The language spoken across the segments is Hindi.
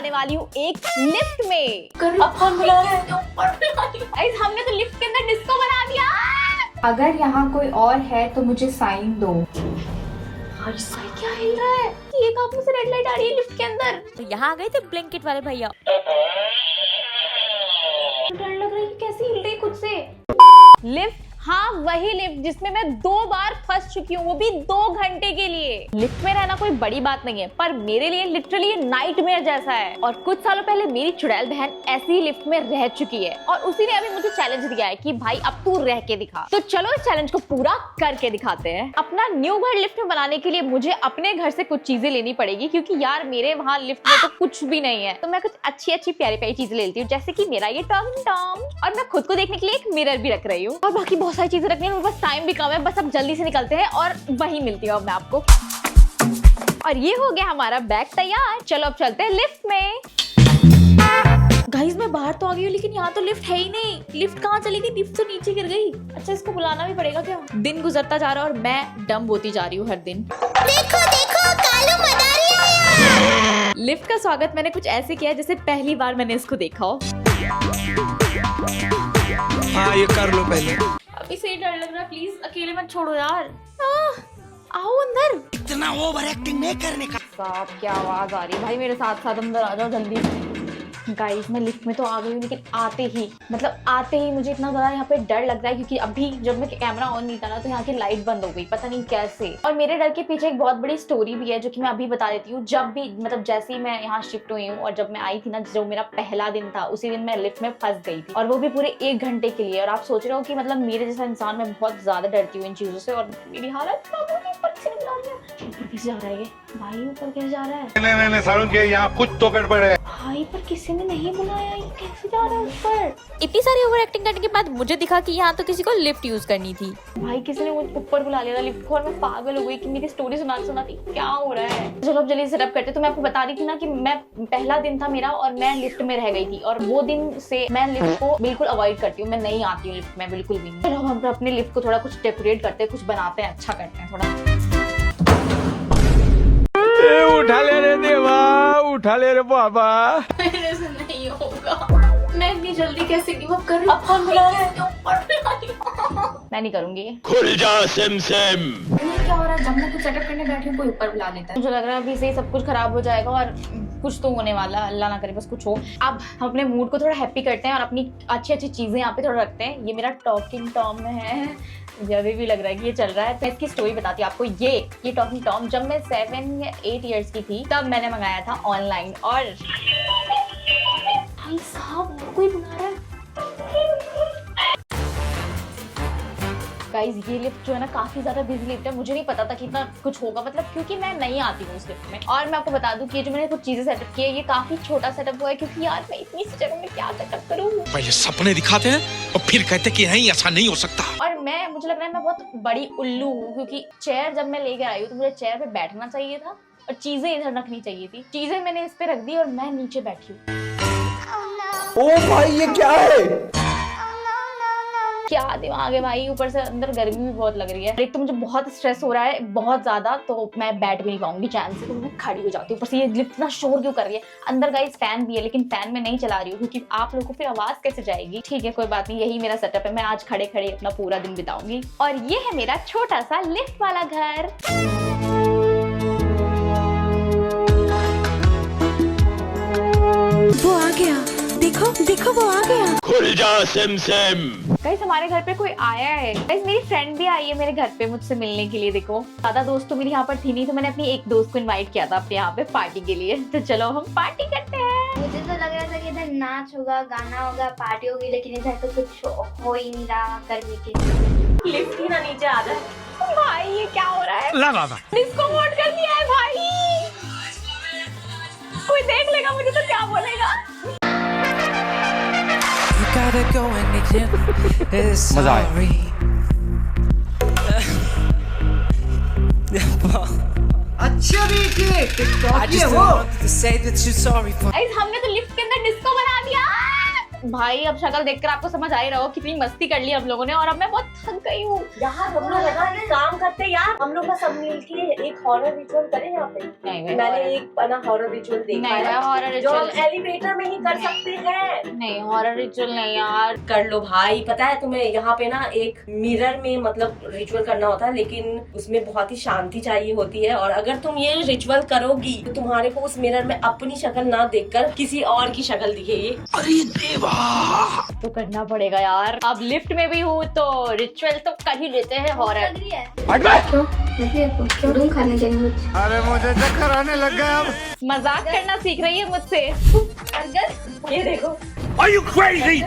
बुलाने वाली हूँ एक लिफ्ट में। अब कौन बुला रहा है? गाइस हमने तो लिफ्ट के अंदर डिस्को बना दिया। अगर यहाँ कोई और है तो मुझे साइन दो। क्या हिल रहा है? एक आप में से रेड लाइट आ रही है लिफ्ट के अंदर। तो यहाँ आ गए थे ब्लैंकेट वाले भैया। डर लग रहा है कि कैसे हिल रही खुद से लिफ्ट। हाँ वही लिफ्ट जिसमें मैं 2 बार फंस चुकी हूँ, वो भी 2 घंटे के लिए। लिफ्ट में रहना कोई बड़ी बात नहीं है, पर मेरे लिए लिटरली नाइटमेयर जैसा है। और कुछ सालों पहले मेरी चुड़ैल बहन ऐसी ही लिफ्ट में रह चुकी है और उसी ने अभी मुझे चैलेंज दिया है कि भाई अब तू रह के दिखा। तो चलो इस चैलेंज को पूरा करके दिखाते हैं। अपना न्यू घर लिफ्ट में बनाने के लिए मुझे अपने घर से कुछ चीजें लेनी पड़ेगी, क्योंकि यार मेरे वहाँ लिफ्ट में तो कुछ भी नहीं है। तो मैं कुछ अच्छी अच्छी प्यारी प्यारी चीजें ले लेती हूँ, जैसे कि मेरा ये टॉम टॉम, और मैं खुद को देखने के लिए एक मिरर भी रख रही हूँ, और बाकी बहुत सारी चीजें रखनी है। मेरे पास टाइम भी कम है, बस अब जल्दी से निकलते हैं और वहीं मिलती हूँ अब मैं आपको। और ये हो गया हमारा बैग तैयार। चलो अब चलते हैं लिफ्ट में। गाइस मैं बाहर तो आ गई हूँ, लेकिन यहाँ तो लिफ्ट है ही नहीं। लिफ्ट कहाँ चली गई? लिफ्ट तो नीचे गिर गई। अच्छा इसको बुलाना भी पड़ेगा क्या? दिन गुजरता जा रहा है और मैं डम होती जा रही हूँ हर दिन। देखो देखो कालू मदारी आया। लिफ्ट का स्वागत मैंने कुछ ऐसे किया जैसे पहली बार मैंने इसको देखा हो। हाँ ये कर लो पहले। अभी से ही डर लग रहा है, प्लीज अकेले मत छोड़ो यार। आओ अंदर। इतना ओवर एक्टिंग नहीं करने का। साहब क्या आवाज आ रही है भाई, मेरे साथ साथ अंदर आ जाओ जल्दी। गाइस मैं लिफ्ट में तो आ गई हूँ, लेकिन आते ही मुझे इतना ज़्यादा यहाँ पे डर लग रहा है, क्योंकि अभी जब मैं कैमरा ऑन नहीं था ना तो यहाँ की लाइट बंद हो गई, पता नहीं कैसे। और मेरे डर के पीछे एक बहुत बड़ी स्टोरी भी है, जो कि मैं अभी बता देती हूँ। जब भी मतलब जैसे ही मैं यहाँ शिफ्ट हुई हूँ और जब मैं आई थी ना, जो मेरा पहला दिन था, उसी दिन मैं लिफ्ट में फंस गई थी, और वो भी पूरे 1 घंटे के लिए। और आप सोच रहे हो कि मतलब मेरे जैसा इंसान, मैं बहुत ज्यादा डरती हूँ इन चीजों से, और मेरी हालत ऊपर कैसे जा रहा है ये भाई? ऊपर कैसे जा रहा है? नहीं सारुण के यहाँ कुछ तो गड़बड़ है भाई, पर किसी ने नहीं बुलाया, ये कैसे जा रहा है ऊपर? इतनी सारी ओवर एक्टिंग करने के बाद मुझे दिखा कि यहाँ तो किसी को लिफ्ट यूज करनी थी। भाई किसी ने मुझे ऊपर बुला लिया था लिफ्ट को, और मैं पागल हो गई कि मेरी स्टोरी सुनाती क्या हो रहा है। चलो अब जल्दी सेटअप करते। तो मैं आपको बता रही थी ना कि मैं पहला दिन था मेरा और मैं लिफ्ट में रह गई थी, और वो दिन से मैं लिफ्ट को बिल्कुल अवॉइड करती हूँ। मैं नहीं आती हूँ लिफ्ट में बिल्कुल भी नहीं। चलो हम अपने लिफ्ट को थोड़ा कुछ डेकोरेट करते हैं, कुछ बनाते हैं, अच्छा करते हैं थोड़ा। उठा ले रे देवा, उठा ले रे बाबा। मेरे से नहीं होगा, मैं इतनी जल्दी कैसे गिव अप करूं? अब कौन बुला रहा है? मैं नहीं करूंगी। खुल जा सिम सिम। ये क्या हो रहा है? जब मैं कुछ सेटअप करने बैठी हूँ कोई ऊपर बुला लेता है। मुझे लग रहा है अभी से ही सब कुछ खराब हो जाएगा, और कुछ तो होने वाला, अल्लाह ना करे बस कुछ हो। अब हम अपने मूड को थोड़ा हैप्पी करते हैं और अपनी अच्छी अच्छी चीजें यहाँ पे थोड़ा रखते हैं। ये मेरा टॉकिंग टॉम है, जब भी लग रहा है कि ये चल रहा है। तो इसकी स्टोरी बताती हूँ आपको। ये टॉकिंग टॉम जब मैं 7 या 8 इयर्स की थी, तब मैंने मंगाया था ऑनलाइन। और भाई साहब कोई बुला रहा है। गाइस ये लिफ्ट जो है ना काफी ज्यादा बिजी लिफ्ट है। मुझे नहीं पता था कि इतना कुछ होगा, मतलब क्योंकि मैं नहीं आती हूँ उस लिफ्ट में। और मैं आपको बता दूं कि ये जो मैंने कुछ चीजें सेटअप की है, ये काफी छोटा सेटअप हुआ है, क्योंकि यार मैं इतनी सी जगह में क्या सेटअप करूँ। ये सपने दिखाते हैं और फिर कहते कि नहीं ऐसा नहीं हो सकता। और मुझे लग रहा है मैं बहुत बड़ी उल्लू हूँ, क्योंकि चेयर जब मैं लेकर आई हूँ तो मुझे चेयर पे बैठना चाहिए था और चीजें इधर रखनी चाहिए थी। चीजें मैंने इस पे रख दी और मैं नीचे बैठी हूँ। ओ भाई ये क्या है? क्या दिमाग है भाई। ऊपर से अंदर गर्मी भी बहुत लग रही है। एक तो मुझे बहुत स्ट्रेस हो रहा है, बहुत ज्यादा, तो मैं बैठ भी नहीं पाऊंगी चैन से, तो मैं खड़ी हो जाती हूँ। ऊपर से ये लिफ्ट इतना शोर क्यों कर रही है? अंदर गाइस फैन भी है, लेकिन फैन में नहीं चला रही हूँ, क्योंकि आप लोगों को फिर आवाज कैसे जाएगी। ठीक है कोई बात नहीं, यही मेरा सेटअप है। मैं आज खड़े खड़े अपना पूरा दिन बिताऊंगी। और ये है मेरा छोटा सा लिफ्ट वाला घर। वो आ गया, देखो वो आ गया। खुल जा सिम सिम। गाइस हमारे घर पे कोई आया है। गाइस मेरी फ्रेंड भी आई है मेरे घर पे मुझसे मिलने के लिए। देखो ज्यादा दोस्त तो मेरी यहाँ पर थी नहीं, तो मैंने अपनी एक दोस्त को इनवाइट किया था अपने यहाँ पे पार्टी के लिए। तो चलो हम पार्टी करते हैं। मुझे तो लग रहा था कि इधर नाच होगा, गाना होगा, पार्टी होगी, लेकिन इधर तो कुछ हो ही नहीं रहा गर्मी के। लिफ्ट ही ना नीचे आ जाए। भाई ये क्या हो रहा है? लगा डिस्को मोड कर दिया है भाई। कोई देख लेगा मुझे तो क्या बोलेगा? मजा आया। अच्छा देखिए टिकटॉक ये हो। गाइस हमने तो लिफ्ट के अंदर डिस्को बना दिया। भाई अब शक्ल देखकर आपको समझ आ ही रहा हो कितनी मस्ती कर ली हम लोगों ने, और अब मैं बहुत थक गई हूँ। यार हम लोग है ना एक काम करते हैं यार, हम लोग का सब मिलके एक हॉरर रिचुअल करें यहाँ पे। नहीं मैंने एक ना हॉरर रिचुअल देखा नहीं, है हॉरर जो हम रिचुअल एलिवेटर में ही कर सकते हैं। नहीं, हॉरर रिचुअल नहीं यार। कर लो भाई, पता है तुम्हें यहाँ पे ना एक मिरर में मतलब रिचुअल करना होता है, लेकिन उसमें बहुत ही शांति चाहिए होती है, और अगर तुम ये रिचुअल करोगी तो तुम्हारे को उस मिरर में अपनी शक्ल ना देखकर किसी और की शक्ल दिखेगी। अरे देवा, तो करना पड़ेगा यार, अब लिफ्ट में भी हूँ तो रिचुअल तो कर ही लेते हैं हॉरर। लग रही है क्यों तुम खाने के लिए? अरे मुझे चक्कर आने लग गया अब। मजाक करना सीख रही है मुझसे। ये देखो, Are you crazy?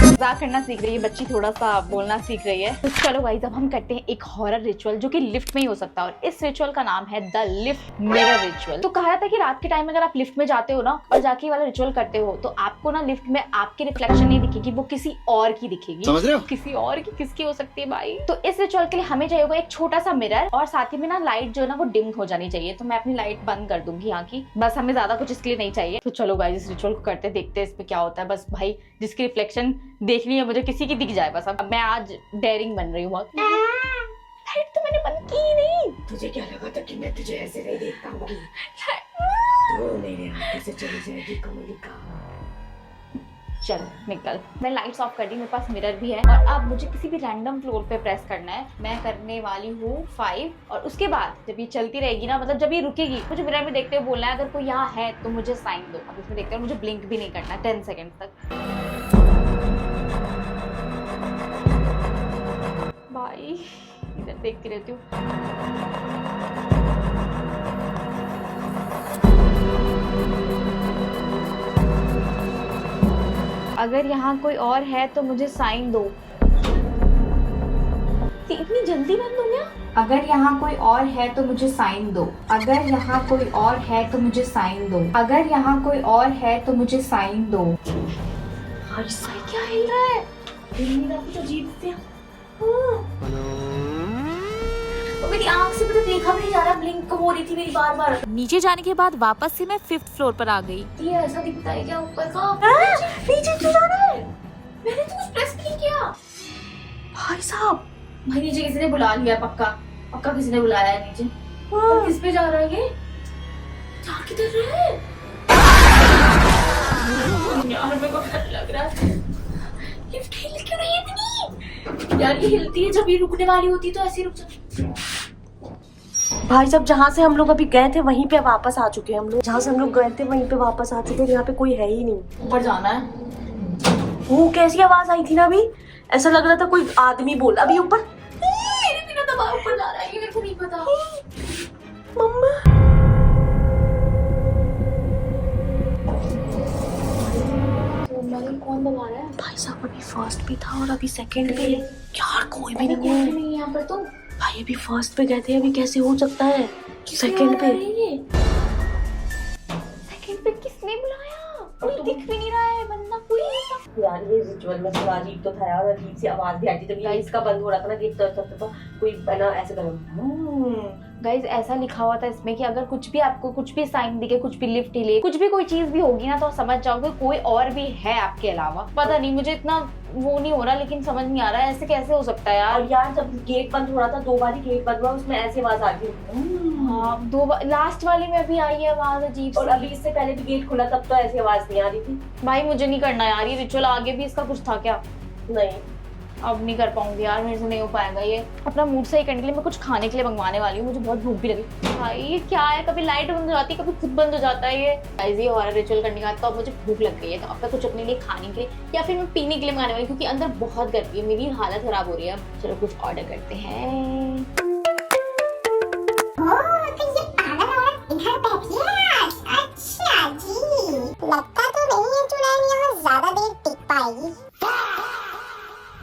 मजाक करना सीख रही है बच्ची, थोड़ा सा बोलना सीख रही है। तो चलो गाइस, अब हम करते हैं एक हॉरर रिचुअल जो कि लिफ्ट में ही हो सकता है, और इस रिचुअल का नाम है द लिफ्ट मिरर रिचुअल। तो कहा जाता है कि रात के टाइम में अगर आप लिफ्ट में जाते हो ना और जाके ये वाला रिचुअल करते हो तो आपको ना लिफ्ट में आपकी रिफ्लेक्शन नहीं दिखेगी, वो किसी और की दिखेगी। समझ रहे हो? किसी और की किसकी हो सकती है भाई? तो इस रिचुअल के लिए हमें चाहिए होगा एक छोटा सा मिरर, और साथ ही में ना लाइट जो है ना वो डिम हो जानी चाहिए। तो मैं अपनी लाइट बंद कर दूंगी यहाँ की, बस हमें ज्यादा कुछ इसके लिए नहीं चाहिए। तो चलो गाइस, इस रिचुअल को करते देखते हैं इसमें क्या होता है। बस भाई जिसकी रिफ्लेक्शन देखनी है मुझे किसी की दिख जाए बस। अब मैं आज डेयरिंग बन रही हूँ बहुत। लाइट तो मैंने बंद की ही नहीं। तुझे क्या लगा था कि मैं तुझे ऐसे नहीं देख पाऊंगी? तो मेरे हाथ से चली जाएगी कमलिका। चल निकल। मैं लाइट्स ऑफ कर दी, मेरे पास मिरर भी है, और अब मुझे किसी भी रैंडम फ्लोर पे प्रेस करना है। मैं करने वाली हूँ 5, और उसके बाद जब ये चलती रहेगी ना, मतलब जब ये रुकेगी, मुझे मिरर में देखते हुए बोलना है अगर कोई यहाँ है तो मुझे साइन दो। अब इसमें देखते हुए मुझे ब्लिंक भी नहीं करना 10 सेकेंड तक। भाई इधर देखती रहती हूँ। अगर यहाँ कोई और है तो मुझे साइन दो। इतनी जल्दी बंद हो गया? अगर यहाँ कोई और है तो मुझे साइन दो। अगर यहाँ कोई और है तो मुझे साइन दो। अगर यहाँ कोई और है तो मुझे साइन दो। भाई साहब, क्या हिल रहा है? मेरा कुछ अजीब से मेरी आँख से मुझे देखा भी नहीं जा रहा, ब्लिंक हो रही थी मेरी बार बार। नीचे जाने के बाद वापस से मैं 5th फ्लोर पर आ गई। ये ऐसा दिखता है क्या ऊपर का? नीचे क्यों जा रहा है? मैंने तो कुछ प्रेस नहीं किया। भाई साहब, भाई नीचे किसी ने बुला लिया, पक्का पक्का किसी ने बुलाया है नीचे। और किस पे जा रहा है ये? जा किधर रहा है? यार मेरे को डर लग रहा है। लिफ्ट हिल क्यों रही है इतनी? यार ये हिलती है जब ये रुकने वाली होती है तो ऐसे रुक जाती है। भाई साहब, जहाँ से हम लोग अभी गए थे वहीं पे वापस आ चुके हैं हम लोग। जहाँ से हम लोग गए थे वहीं पे वापस आ चुके हैं। यहाँ पे कोई है ही नहीं। ऊपर जाना है। वो कैसी आवाज आई थी ना अभी, ऐसा लग रहा था कोई आदमी बोल अभी ऊपर। मेरे बिना दबाव ऊपर जा रहा है, ये मेरे को नहीं पता। मम्मा, कौन दबा रहा है? भाई साहब अभी फर्स्ट पे था और अभी सेकंड पे। यार कोई भी नहीं है। नहीं यहाँ पर तो। भाई अभी फर्स्ट पे गए थे, अभी कैसे हो सकता है सेकंड पे? सेकंड पे किसने बुलाया? कोई दिख भी नहीं रहा है बंदा कोई। यार ये रिचुअल में थोड़ा अजीब तो था यार, अजीब सी आवाज भी आई थी जब लाइट्स का बंद हो रहा था ना, कि तो कोई बना ऐसे करो। गाइज ऐसा लिखा हुआ था इसमें कि अगर कुछ भी आपको कुछ भी साइन दिखे, कुछ भी लिफ्ट हिले, कुछ भी कोई चीज भी होगी ना, तो समझ जाओगे कोई और भी है आपके अलावा। पता नहीं, मुझे इतना वो नहीं हो रहा, लेकिन समझ नहीं आ रहा है ऐसे कैसे हो सकता है यार। और यार जब गेट बंद हो रहा था, 2 बार ही गेट बंद हुआ, उसमें ऐसी आवाज आ गई। हाँ 2 बार, लास्ट वाली में भी आई है आवाज अजीब और सी। अभी इससे पहले भी गेट खुला तब तो ऐसी आवाज नहीं आ रही थी। भाई मुझे नहीं करना यार ये रिचुअल, आगे भी इसका कुछ था क्या? नहीं, अब नहीं कर पाऊंगी यार, मेरे से नहीं हो पाएगा ये। अपना मूड सही करने के लिए मैं कुछ खाने के लिए मंगवाने वाली हूँ, मुझे बहुत भूख भी लगी। भाई ये क्या है, कभी लाइट बंद हो जाती है, कभी खुद बंद हो जाता है ये। गाइस ये हॉरर रिचुअल करने के बाद तो अब मुझे भूख लग गई है, तो अब मैं कुछ अपने लिए खाने के लिए या फिर मैं पीने के लिए मंगाने वाली, क्योंकि अंदर बहुत गर्मी है, मेरी हालत खराब हो रही है। चलो कुछ ऑर्डर करते हैं। अच्छा जी, लगता तो नहीं है चुड़ैल यहाँ ज्यादा देर टिक पाएगी।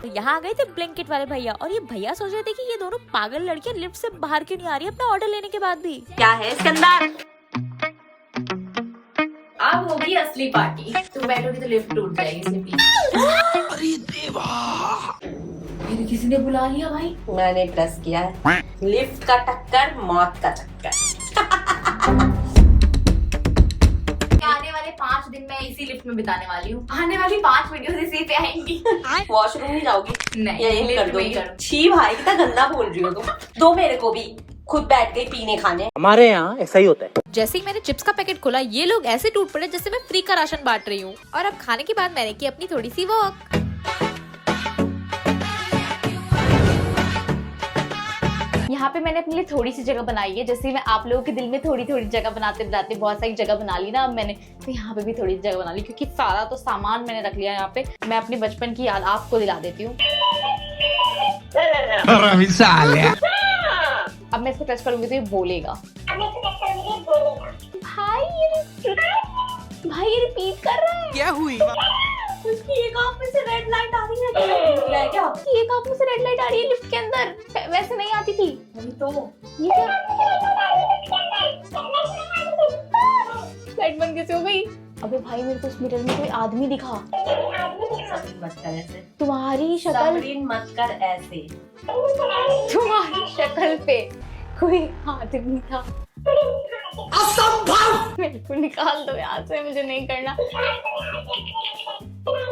तो यहाँ आ गए थे ब्लैंकेट वाले भैया, और ये भैया सोच रहे थे कि ये दोनों पागल लड़कियां लिफ्ट से बाहर क्यों नहीं आ रही अपना ऑर्डर लेने के बाद भी। क्या है इसके अंदर? अब होगी असली पार्टी। तुम बैठोगी तो लिफ्ट टूट जाएगी सिंपली। अरे देवा, फिर किसी ने बुला लिया भाई। मैंने प्रेस किया है। लिफ्ट का टक्कर, मौत का चक्कर। आने वाले 5 दिन में इसी में बिताने वाली हूँ। आने वाली 5 वीडियोस इसी पे आएंगी। वॉशरूम नहीं जाओगी? नहीं, या यही कर लिफ्ट में ही दोगी? करूँ। छी भाई, कितना गंदा बोल रही हो तुम। दो मेरे को भी, खुद बैठ गई पीने खाने। हमारे यहाँ ऐसा ही होता है। जैसे ही मैंने चिप्स का पैकेट खोला, ये लोग ऐसे टूट पड़े जैसे मैं फ्री का राशन बांट रही हूँ। और अब खाने के बाद मैंने की अपनी थोड़ी सी वॉक। यहाँ पे मैंने अपने लिए थोड़ी सी जगह बनाई है, जैसे मैं आप लोगों के दिल में थोड़ी थोड़ी जगह बनाते बनाते बहुत सारी जगह बना ली ना अब मैंने, तो यहाँ पे भी थोड़ी जगह बना ली, क्योंकि सारा तो सामान मैंने रख लिया यहाँ पे। मैं अपने बचपन की याद आपको दिला देती हूँ। अब मैं इसको टच करूंगी तो ये बोलेगा। भाई ये रिपीट कर रहा है। क्या हुई? उसकी एक आंख में से रेड लाइट आ रही है। क्या है क्या? उसकी एक आंख में से रेड लाइट आ रही है लिफ्ट के अंदर, वैसे नहीं आती थी। अभी तो ये क्या? लाइट बंद कैसे हो गई? अबे भाई मेरे को उस मिरर में कोई आदमी दिखा। मत कर ऐसे, तुम्हारी शक्ल, सबरीन मत कर ऐसे। तुम्हारी शक्ल पे कोई आदमी था। असंभव! मेरे को निकाल दो यहाँ से, मुझे नहीं करना।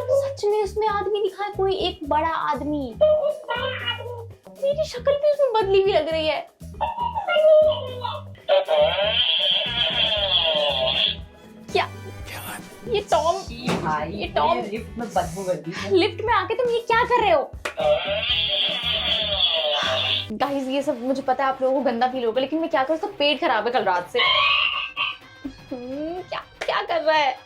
सच में उसमें आदमी दिखा है, कोई एक बड़ा आदमी। मेरी शक्ल भी उसमें बदली हुई लग रही है। क्या ये टॉम? भाई ये टॉम लिफ्ट में बदबू कर दी। लिफ्ट में आके तुम ये क्या कर रहे हो? गाइस ये सब मुझे पता है आप लोगों को गंदा फील होगा, लेकिन मैं क्या करूँ, उसका पेट खराब है कल रात से। क्या क्या कर रहा है?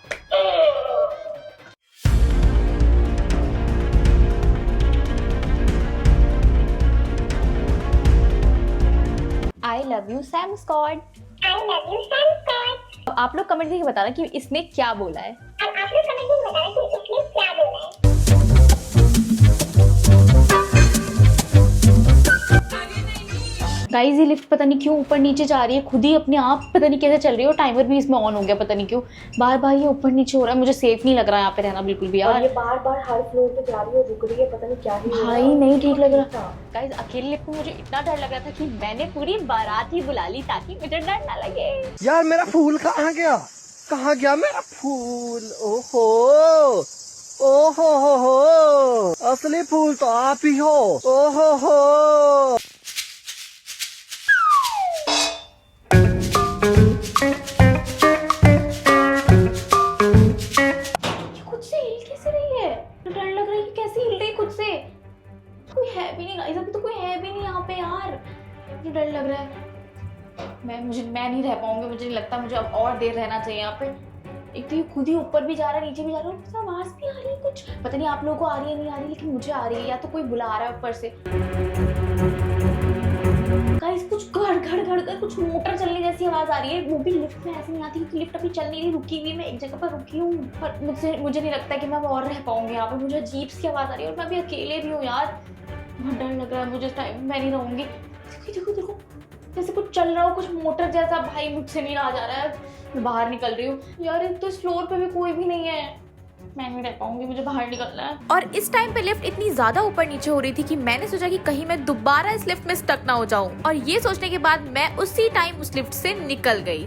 I love you Sam Scott। अब आप लोग कमेंट करके बताना कि इसने क्या बोला है। गाइस ये लिफ्ट पता नहीं क्यों ऊपर नीचे जा रही है, खुद ही अपने आप पता नहीं कैसे चल रही है, और टाइमर भी इसमें ऑन हो गया, पता नहीं क्यों बार बार ये ऊपर नीचे हो रहा है। मुझे सेफ नहीं लग रहा है यहाँ पे रहना बिल्कुल भी यार। ये बार बार हर फ्लोर पे जा रही है, रुक रही है, पता नहीं क्या ही भाई नहीं ठीक लग रहा। गाइस अकेले लिफ्ट में मुझे इतना डर लग रहा था कि मैंने पूरी बारात ही बुला ली ताकि मुझे डर ना लगे। यार मेरा फूल कहाँ गया? कहाँ गया मेरा फूल? ओहो ओहो हो, असली फूल तो आप ही हो। ओहो हो। खुद से हिल कैसे रही है? डर लग रहा है कि कैसे हिल रही खुद से। कोई है भी नहीं गाइस, अभी तो कोई है भी नहीं यहाँ पे यार, मुझे डर लग रहा है। मैं नहीं रह पाऊंगी, मुझे नहीं लगता, मुझे अब और देर रहना चाहिए यहाँ पे। एक तो ये खुद ही ऊपर भी जा रहा है नीचे भी जा रहा है, आवाज भी आ रही है कुछ, पता नहीं आप लोगों को आ रही है नहीं आ रही, लेकिन मुझे आ रही है, या तो कोई बुला रहा है ऊपर से। गाइस कुछ घड़ घड़ घड़ कर कुछ मोटर चलने जैसी आवाज आ रही है, वो भी लिफ्ट में ऐसे नहीं आती क्योंकि लिफ्ट अभी चल नहीं रही, रुकी हुई, मैं एक जगह पर रुकी हूँ, पर मुझे नहीं लगता कि मैं और रह पाऊंगी यहाँ पे। मुझे अजीब सी आवाज आ रही है और मैं अभी अकेले भी हूँ यार, बहुत डर लग रहा है मुझे, टाइम मैं नहीं रहूंगी। देखो देखो जैसे कुछ चल रहा हो, कुछ मोटर जैसा, भाई मुझसे नहीं रहा जा रहा है, मैं बाहर निकल रही हूँ यार। एक तो इस फ्लोर पे भी कोई भी नहीं है, मैं नहीं रह पाऊंगी, मुझे बाहर निकलना है। और इस टाइम पे लिफ्ट इतनी ज्यादा ऊपर नीचे हो रही थी कि मैंने सोचा कि कहीं मैं दोबारा इस लिफ्ट में स्टक ना हो जाऊं, और ये सोचने के बाद मैं उसी टाइम उस लिफ्ट से निकल गई।